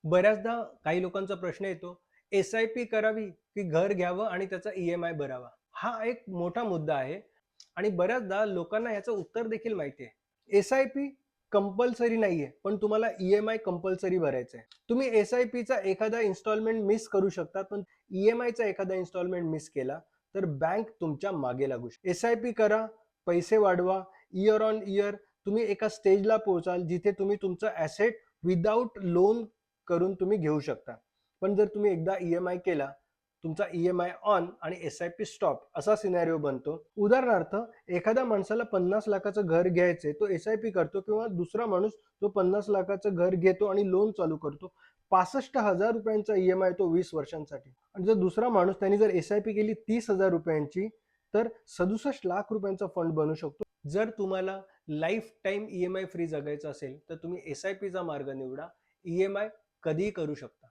बऱ्याचदा काही लोकांचा प्रश्न येतो, एस-आय-पी करावी की घर घ्यावं आणि त्याचा ई-एम-आय भरावा? हा एक मोठा मुद्दा आहे आणि बऱ्याचदा लोकांना याचं उत्तर देखील माहिती आहे. एस-आय-पी कंपल्सरी नाहीये, पण तुम्हाला ई-एम-आय कंपल्सरी भरायचा आहे. तुम्ही एस-आय-पीचा एखादा इन्स्टॉलमेंट मिस करू शकता, पण ई-एम-आयचा एखादा इन्स्टॉलमेंट मिस केला, तर बँक तुमच्या मागे लागू शकते. एस-आय-पी करा, पैसे वाढवा, इयर ऑन इयर तुम्ही एका स्टेजला पोहोचाल, जिथे तुम्ही तुमचं ॲसेट विदाऊट लोन करून तुम्ही घेऊ शकता. पण जर तुम्ही एकदा ई-एम-आय केला, तुमचा ई-एम-आय ऑन आणि एस-आय-पी स्टॉप असा सिनेरिओ बनतो. उदाहरणार्थ, एखाद्या माणसाला 50 लाखाचं घर घ्यायचंय, तो एस-आय-पी करतो किंवा दुसरा माणूस तो 50 लाखाचं घर घेतो आणि लोन चालू करतो. ₹65,000 ई-एम-आय तो 20 वर्षांसाठी. आणि जर दुसरा माणूस त्यांनी जर एस-आय-पी केली ₹30,000 तर 67 लाख रुपयांचा फंड बनू शकतो. जर तुम्हाला लाईफ टाईम ई-एम-आय फ्री जगायचं असेल, तर तुम्ही एस-आय-पीचा मार्ग निवडा. ई-एम-आय कधीही करू शकता.